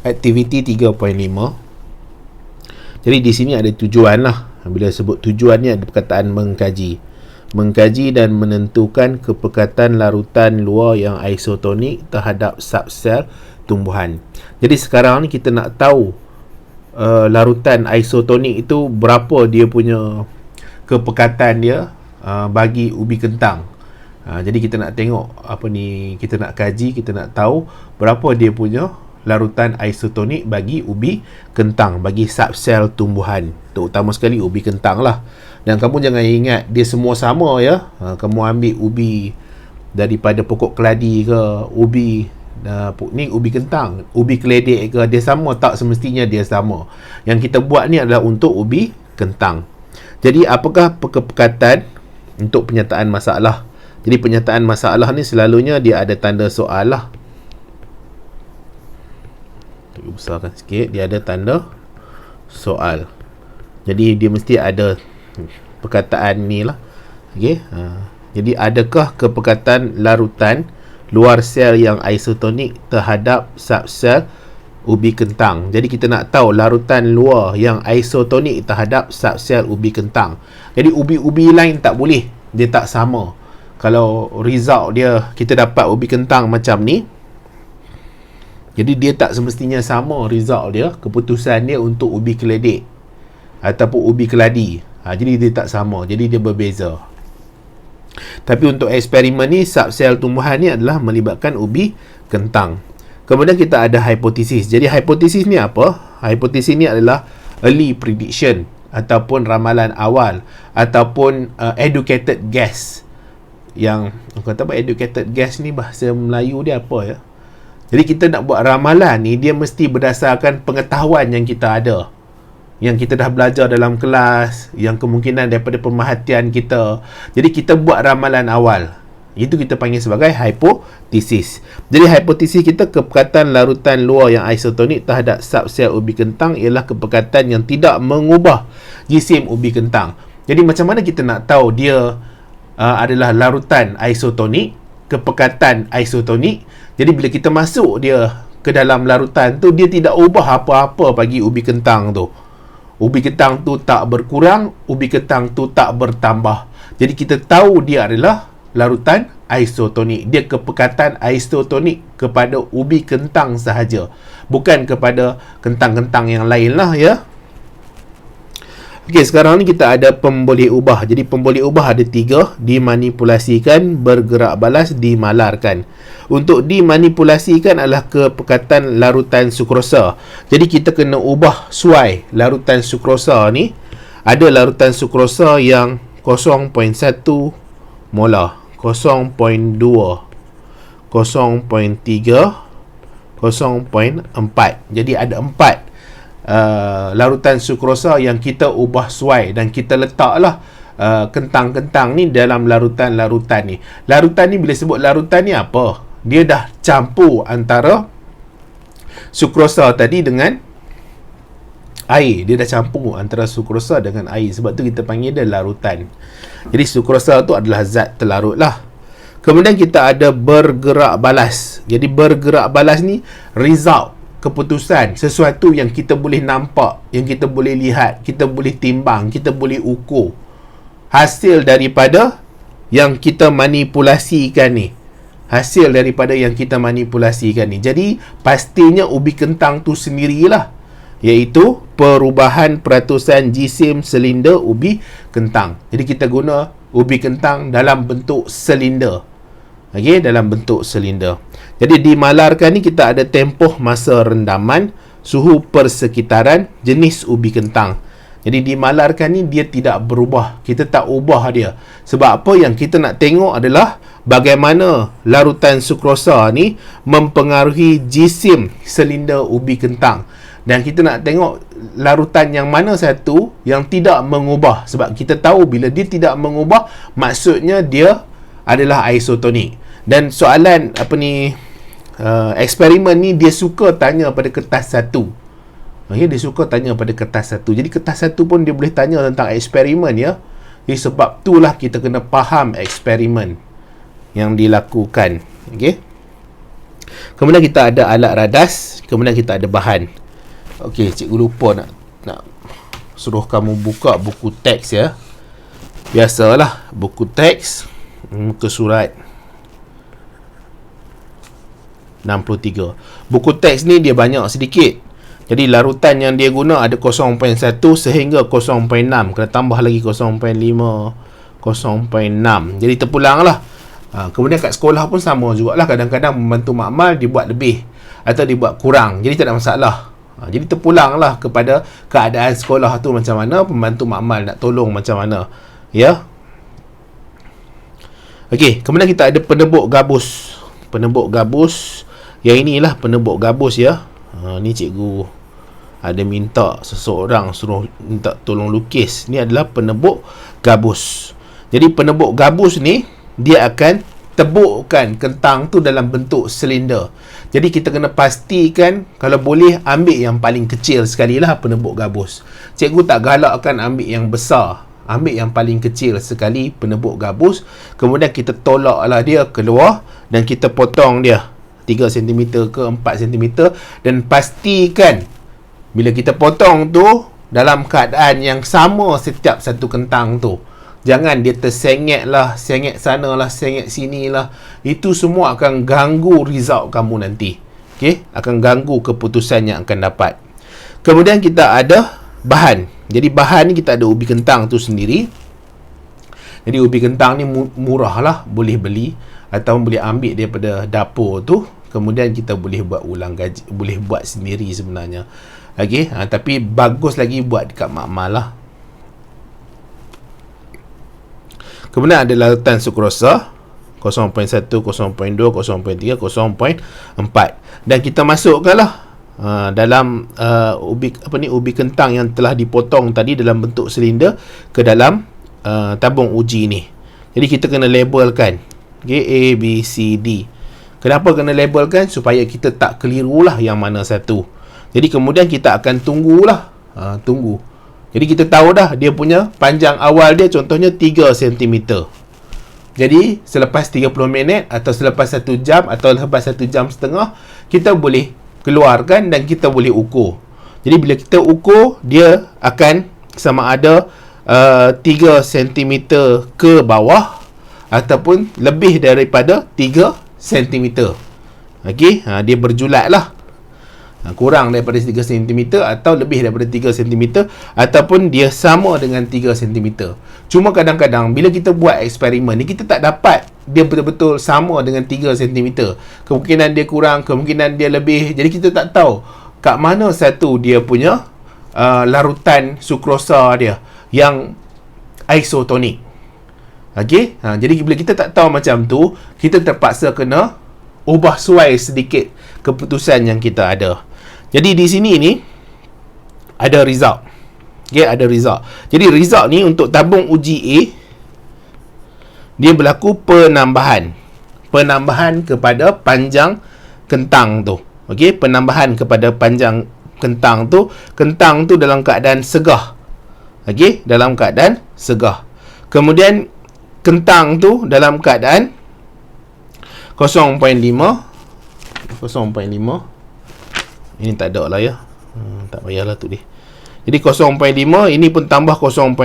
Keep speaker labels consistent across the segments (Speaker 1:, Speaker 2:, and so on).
Speaker 1: Aktiviti 3.5. Jadi di sini ada tujuan lah. Bila sebut tujuan ni ada perkataan mengkaji dan menentukan kepekatan larutan luar yang isotonik terhadap subsel tumbuhan. Jadi sekarang ni kita nak tahu larutan isotonik itu berapa dia punya kepekatan dia bagi ubi kentang. Jadi kita nak tengok kita nak kaji, kita nak tahu berapa dia punya larutan isotonik bagi ubi kentang, bagi subsel tumbuhan, terutama sekali ubi kentang lah. Dan kamu jangan ingat dia semua sama ya. Kamu ambil ubi daripada pokok keladi ke, ubi ni ubi kentang, ubi keledek ke, dia sama tak? Semestinya dia sama. Yang kita buat ni adalah untuk ubi kentang. Jadi apakah kepekatan untuk penyataan masalah? Jadi penyataan masalah ni selalunya dia ada tanda soal lah. Besarkan sikit, dia ada tanda soal. Jadi dia mesti ada perkataan ni lah. Jadi adakah kepekatan larutan luar sel yang isotonik terhadap subsel ubi kentang? Jadi kita nak tahu larutan luar yang isotonik terhadap subsel ubi kentang. Jadi ubi-ubi lain tak boleh, dia tak sama. Kalau result dia kita dapat ubi kentang macam ni, jadi dia tak semestinya sama result dia, keputusan dia untuk ubi keledek ataupun ubi keladi. Jadi dia tak sama, jadi dia berbeza. Tapi untuk eksperimen ni, subsel tumbuhan ni adalah melibatkan ubi kentang. Kemudian kita ada hipotesis. Jadi hipotesis ni apa? Hipotesis ni adalah early prediction ataupun ramalan awal ataupun educated guess. Yang kata apa educated guess ni, bahasa Melayu dia apa ya? Jadi kita nak buat ramalan ni, dia mesti berdasarkan pengetahuan yang kita ada, yang kita dah belajar dalam kelas, yang kemungkinan daripada pemerhatian kita. Jadi kita buat ramalan awal. Itu kita panggil sebagai hipotesis. Jadi hipotesis kita, kepekatan larutan luar yang isotonik terhadap subsel ubi kentang ialah kepekatan yang tidak mengubah jisim ubi kentang. Jadi macam mana kita nak tahu dia adalah larutan isotonik, kepekatan isotonik? Jadi bila kita masuk dia ke dalam larutan tu, dia tidak ubah apa-apa bagi ubi kentang tu. Ubi kentang tu tak berkurang, ubi kentang tu tak bertambah. Jadi kita tahu dia adalah larutan isotonik. Dia kepekatan isotonik kepada ubi kentang sahaja, bukan kepada kentang-kentang yang lain lah ya. Okey, sekarang ni kita ada pemboleh ubah. Jadi pemboleh ubah ada 3: dimanipulasikan, bergerak balas, dimalarkan. Untuk dimanipulasikan adalah kepekatan larutan sukrosa. Jadi kita kena ubah suai larutan sukrosa ni. Ada larutan sukrosa yang 0.1 molar, 0.2, 0.3, 0.4. Jadi ada 4 larutan sukrosa yang kita ubah suai dan kita letaklah kentang-kentang ni dalam larutan-larutan ni. Larutan ni, bila sebut larutan ni apa? Dia dah campur antara sukrosa tadi dengan air. Dia dah campur antara sukrosa dengan air. Sebab tu kita panggil dia larutan. Jadi sukrosa tu adalah zat terlarut lah. Kemudian kita ada bergerak balas. Jadi bergerak balas ni result, keputusan, sesuatu yang kita boleh nampak, yang kita boleh lihat, kita boleh timbang, kita boleh ukur. Hasil daripada yang kita manipulasikan ni. Hasil daripada yang kita manipulasikan ni. Jadi pastinya ubi kentang tu sendirilah, iaitu perubahan peratusan jisim silinder ubi kentang. Jadi kita guna ubi kentang dalam bentuk silinder. Dalam bentuk silinder. Jadi dimalarkan ni kita ada tempoh masa rendaman, suhu persekitaran, jenis ubi kentang. Jadi dimalarkan ni dia tidak berubah. Kita tak ubah dia. Sebab apa? Yang kita nak tengok adalah bagaimana larutan sukrosa ni mempengaruhi jisim silinder ubi kentang. Dan kita nak tengok larutan yang mana satu yang tidak mengubah. Sebab kita tahu bila dia tidak mengubah, maksudnya dia adalah isotonik. Dan soalan eksperimen ni dia suka tanya pada kertas satu. Dia suka tanya pada kertas satu. Jadi kertas satu pun dia boleh tanya tentang eksperimen ya. Jadi sebab itulah kita kena faham eksperimen yang dilakukan. Kemudian kita ada alat radas. Kemudian kita ada bahan. Okey, cikgu lupa nak suruh kamu buka buku teks ya. Biasalah buku teks muka surat 63. Buku teks ni dia banyak sedikit. Jadi larutan yang dia guna ada 0.1 sehingga 0.6. Kena tambah lagi 0.5, 0.6. Jadi terpulang lah. Kemudian kat sekolah pun sama jugalah. Kadang-kadang pembantu makmal dibuat lebih atau dibuat kurang. Jadi tak ada masalah. Jadi terpulang lah kepada keadaan sekolah tu macam mana, pembantu makmal nak tolong macam mana. Ya. Okey, kemudian kita ada penebuk gabus. Penebuk gabus. Yang inilah penebuk gabus ya. Ni cikgu ada minta seseorang suruh minta tolong lukis. Ni adalah penebuk gabus. Jadi penebuk gabus ni dia akan tebukkan kentang tu dalam bentuk silinder. Jadi kita kena pastikan kalau boleh ambil yang paling kecil sekali lah penebuk gabus. Cikgu tak galakkan ambil yang besar. Ambil yang paling kecil sekali penebuk gabus. Kemudian kita tolaklah dia keluar dan kita potong dia 3 cm ke 4 cm dan pastikan bila kita potong tu dalam keadaan yang sama setiap satu kentang tu. Jangan dia tersengit lah, sengit sana lah, sengit sini lah. Itu semua akan ganggu result kamu nanti. Okay? Akan ganggu keputusan yang akan dapat. Kemudian kita ada bahan. Jadi bahan ni kita ada ubi kentang tu sendiri. Jadi ubi kentang ni murah lah, boleh beli atau boleh ambil daripada dapur tu. Kemudian kita boleh buat ulang gaji, boleh buat sendiri sebenarnya. Okey, tapi bagus lagi buat dekat makmal lah. Kemudian ada larutan sukrosa 0.1, 0.2, 0.3, 0.4 dan kita masukkanlah dalam ubi kentang yang telah dipotong tadi dalam bentuk silinder ke dalam tabung uji ni. Jadi kita kena labelkan. Okay, A, B, C, D. Kenapa kena labelkan? Supaya kita tak kelirulah yang mana satu. Jadi kemudian kita akan tunggulah. Tunggu. Jadi kita tahu dah dia punya panjang awal dia contohnya 3 cm. Jadi selepas 30 minit atau selepas 1 jam atau selepas 1 jam setengah, kita boleh keluarkan dan kita boleh ukur. Jadi bila kita ukur, dia akan sama ada 3 cm ke bawah ataupun lebih daripada 3 cm. Okey, dia berjulat lah. Kurang daripada 3 cm atau lebih daripada 3 cm ataupun dia sama dengan 3 cm. Cuma kadang-kadang bila kita buat eksperimen ni, kita tak dapat dia betul-betul sama dengan 3 cm. Kemungkinan dia kurang, kemungkinan dia lebih. Jadi kita tak tahu kat mana satu dia punya larutan sukrosa dia yang isotonik. Okey, jadi bila kita tak tahu macam tu, kita terpaksa kena ubah suai sedikit keputusan yang kita ada. Jadi di sini ni ada result. Okey, ada result. Jadi result ni untuk tabung uji A, dia berlaku penambahan kepada panjang kentang tu. Okey, penambahan kepada panjang kentang tu dalam keadaan segah. Okey, dalam keadaan segah. Kemudian kentang tu dalam keadaan 0.5. Ini tak ada lah ya. Tak payahlah tu dia. Jadi 0.5, ini pun tambah 0.5.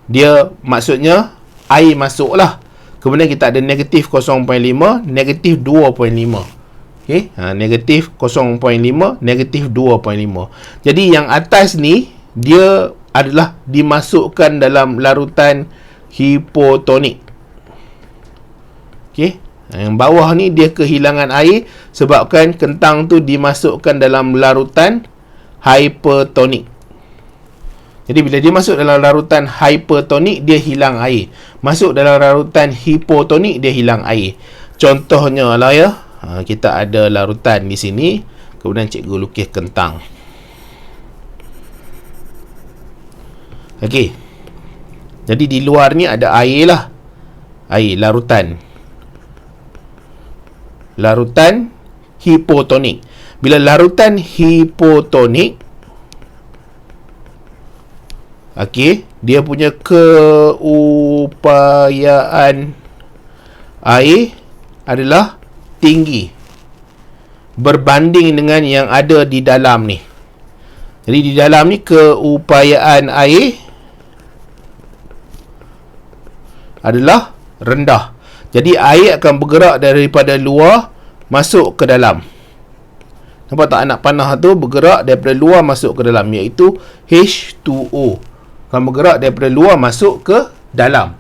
Speaker 1: Dia maksudnya air masuk lah. Kemudian kita ada negatif 0.5, negatif 2.5. Okay? Negatif 0.5, negatif 2.5. Jadi yang atas ni, dia adalah dimasukkan dalam larutan hipotonik. Okay? Yang bawah ni dia kehilangan air sebabkan kentang tu dimasukkan dalam larutan hypertonik. Jadi bila dia masuk dalam larutan hypertonik, dia hilang air. Masuk dalam larutan hipotonik, dia hilang air. Contohnya lah ya, kita ada larutan di sini. Kemudian cikgu lukis kentang. Okey. Jadi di luar ni ada air lah. Air, larutan hipotonik. Bila larutan hipotonik, okey, dia punya keupayaan air adalah tinggi. berbanding dengan yang ada di dalam ni. Jadi di dalam ni keupayaan air adalah rendah. Jadi air akan bergerak daripada luar masuk ke dalam. Nampak tak anak panah tu bergerak daripada luar masuk ke dalam, iaitu H2O. Akan bergerak daripada luar masuk ke dalam.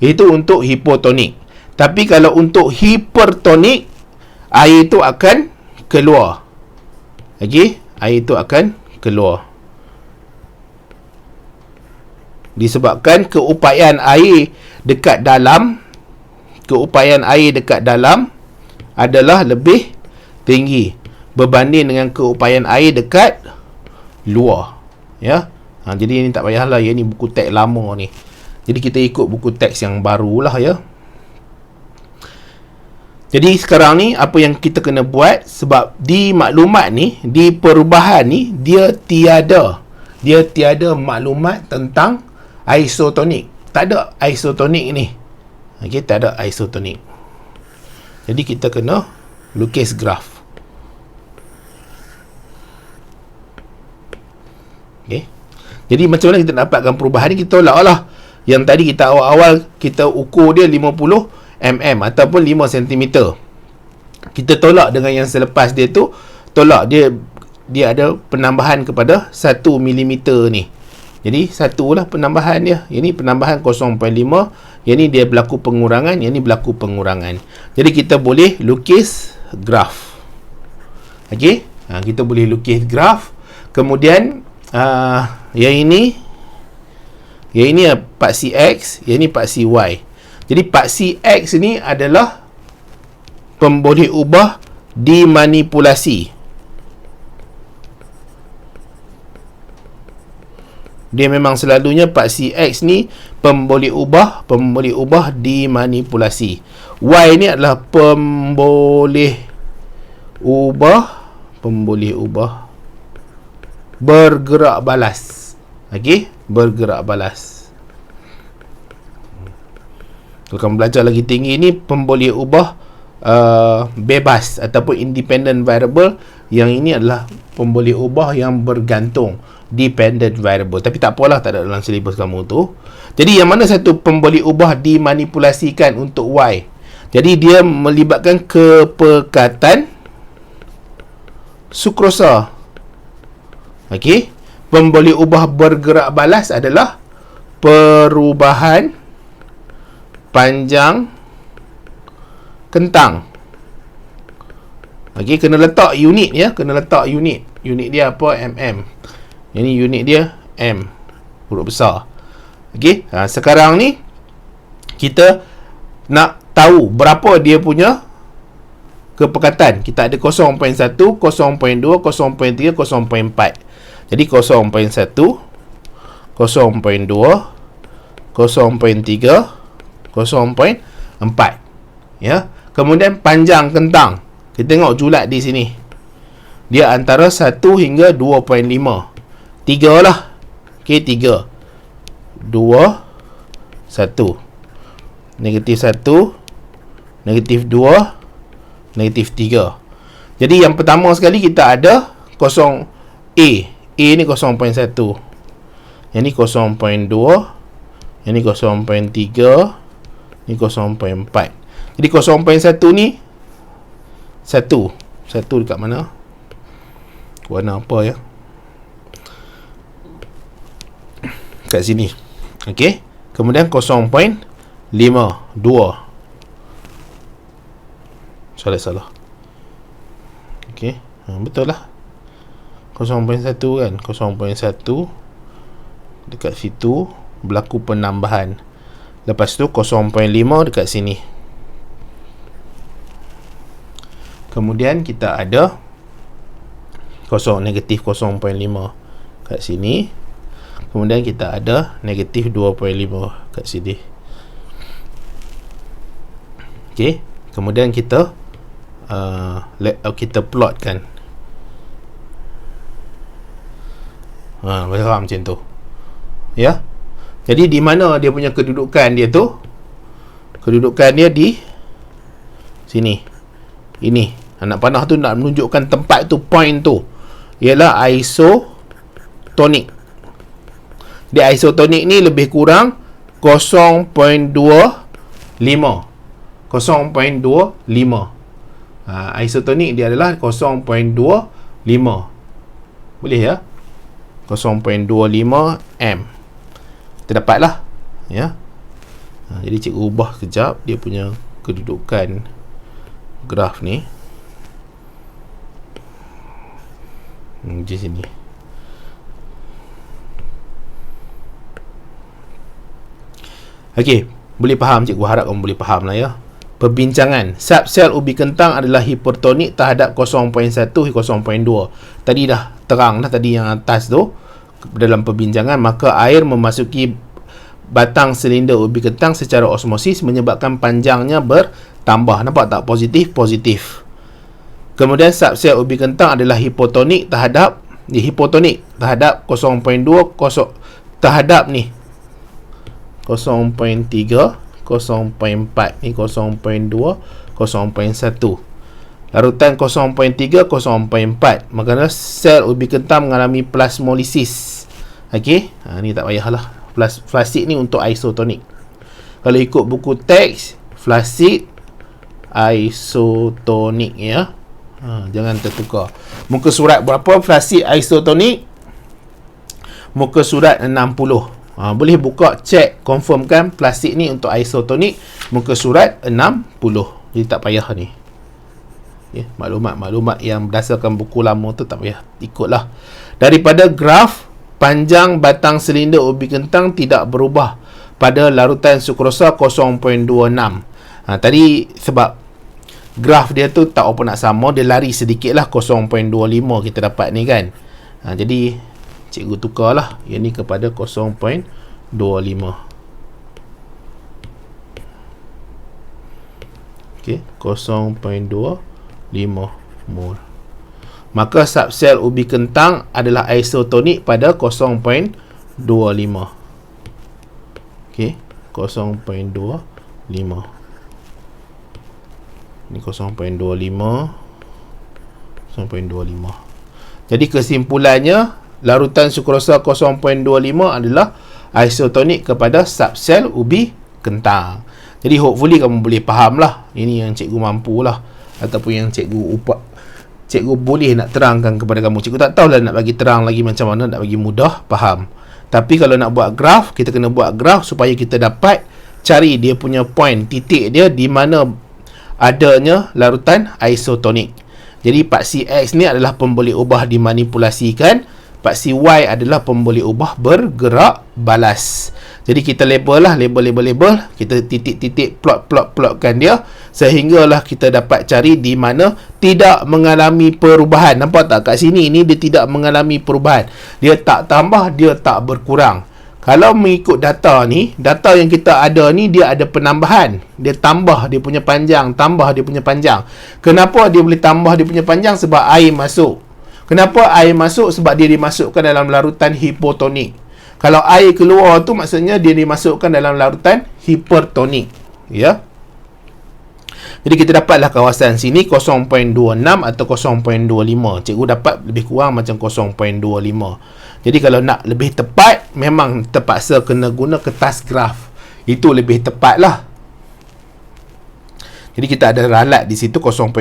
Speaker 1: Itu untuk hipotonik. Tapi kalau untuk hipertonik, air itu akan keluar. Okey, air itu akan keluar. Disebabkan keupayaan air dekat dalam adalah lebih tinggi berbanding dengan keupayaan air dekat luar. Ya. Jadi ini tak payahlah, ya, ni buku teks lama ni. Jadi kita ikut buku teks yang barulah, ya. Jadi sekarang ni apa yang kita kena buat, sebab di maklumat ni, di perubahan ni, dia tiada maklumat tentang isotonik. Tak ada isotonik ni. Okey, tak ada isotonik. Jadi kita kena lukis graf. Okey. Jadi macam mana kita dapatkan perubahan ni? Kita tolaklah yang tadi kita awal-awal kita ukur dia 50 mm ataupun 5 cm. Kita tolak dengan yang selepas dia tu, tolak dia ada penambahan kepada 1 mm ni. Jadi satulah penambahan dia. Ini penambahan 0.5, yang ni dia berlaku pengurangan, yang ni berlaku pengurangan. Jadi kita boleh lukis graf. Okey, kita boleh lukis graf. Kemudian yang ini paksi X, yang ini paksi Y. Jadi paksi X ni adalah pemboleh ubah dimanipulasi. Dia memang selalunya paksi X ni pemboleh ubah dimanipulasi. Y ni adalah pemboleh ubah bergerak balas. Okey, bergerak balas. Kalau kamu belajar lagi tinggi ni, pemboleh ubah bebas ataupun independent variable. Yang ini adalah pemboleh ubah yang bergantung, dependent variable. Tapi tak apalah, tak ada dalam silibus kamu tu. Jadi yang mana satu pemboleh ubah dimanipulasikan untuk Y? Jadi dia melibatkan kepekatan sukrosa. Okey, pemboleh ubah bergerak balas adalah perubahan panjang kentang. Okey, kena letak unit, ya, kena letak unit. Unit dia apa? mm. Ini unit dia m, huruf besar. Okey, sekarang ni kita nak tahu berapa dia punya kepekatan. Kita ada 0.1, 0.2, 0.3, 0.4. Jadi 0.1, 0.2, 0.3, 0.4. Ya. Kemudian panjang kentang. Kita tengok julat di sini. Dia antara 1 hingga 2.5. 3 lah. Okey, 3. 2, 1. Negatif 1, negatif 2, negatif 3. Jadi yang pertama sekali kita ada 0 A. A ni 0.1. Yang ni 0.2. Yang ni 0.3. Ni 0.4. Jadi 0.1 ni 1 dekat mana? Warna apa, ya? Kat sini. Okey. Kemudian 0.5, 2. Salah. Okey. Betul lah. 0.1 kan. 0.1 dekat situ berlaku penambahan. Lepas tu 0.5 dekat sini. Kemudian kita ada negatif 0.5 kat sini. Kemudian kita ada negatif 2.5 kat sini. Okey. Kemudian kita plotkan. Faham macam tu, ya. Jadi di mana dia punya kedudukan dia tu? Kedudukan dia di sini. Ini. Nak panah tu nak menunjukkan tempat tu, point tu, ialah isotonic. Dia isotonic ni lebih kurang 0.25. 0.25. Isotonic dia adalah 0.25. Boleh ya? 0.25 M. Kita dapatlah ya. Jadi cikgu ubah sekejap dia punya kedudukan graf ni. Di sini. Okey, boleh faham cikgu, harap kamu boleh faham lah ya. Perbincangan, subsel ubi kentang adalah hipertonik terhadap 0.1 hingga 0.2. Tadi dah terang dah tadi yang atas tu. Dalam perbincangan, maka air memasuki batang silinder ubi kentang secara osmosis menyebabkan panjangnya bertambah. Nampak tak? Positif. Kemudian subsel ubi kentang adalah hipotonik terhadap 0.2 terhadap ni 0.3, 0.4 ni 0.2, 0.1. Larutan 0.3, 0.4. Maka sel ubi kentang mengalami plasmolisis. Okey, ni tak payahlah. Flasid ni untuk isotonik. Kalau ikut buku teks, flasid isotonik ya. Jangan tertukar. Muka surat berapa flasid isotonik? Muka surat 60. Boleh buka, cek, confirmkan flasid ni untuk isotonik, muka surat 60. Jadi tak payah ni. Ya, maklumat yang berdasarkan buku lama tu tak payah ikutlah. Daripada graf, panjang batang silinder ubi kentang tidak berubah pada larutan sukrosa 0.26. Tadi sebab graf dia tu tak apa nak sama, dia lari sedikit lah, 0.25 kita dapat ni kan. Jadi cikgu tukarlah yang ni kepada 0.25. Okey, 0.25 mol. Maka subsel ubi kentang adalah isotonik pada 0.25. Okey, 0.25. Ni 0.25. Jadi kesimpulannya, larutan sukrosa 0.25 adalah isotonik kepada subsel ubi kentang. Jadi hopefully kamu boleh faham lah. Ini yang cikgu mampu lah, ataupun yang cikgu boleh nak terangkan kepada kamu. Cikgu tak tahulah nak bagi terang lagi macam mana, nak bagi mudah faham. Tapi kalau nak buat graf, kita kena buat graf supaya kita dapat cari dia punya point, titik dia di mana adanya larutan isotonik. Jadi paksi X ni adalah pemboleh ubah dimanipulasikan, paksi Y adalah pemboleh ubah bergerak balas. Jadi kita label, kita titik-titik plotkan dia sehinggalah kita dapat cari di mana tidak mengalami perubahan. Nampak tak kat sini ni dia tidak mengalami perubahan. Dia tak tambah, dia tak berkurang. Kalau mengikut data ni, data yang kita ada ni dia ada penambahan. Dia tambah dia punya panjang, tambah dia punya panjang. Kenapa dia boleh tambah dia punya panjang? Sebab air masuk. Kenapa air masuk? Sebab dia dimasukkan dalam larutan hipotonik. Kalau air keluar tu maksudnya dia dimasukkan dalam larutan hipertonik. Ya. Jadi kita dapatlah kawasan sini 0.26 atau 0.25. Cikgu dapat lebih kurang macam 0.25. Jadi kalau nak lebih tepat, memang terpaksa kena guna kertas graf. Itu lebih tepat lah. Jadi kita ada ralat di situ 0.01.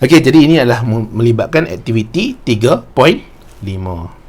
Speaker 1: Okey, jadi ini adalah melibatkan aktiviti 3.5.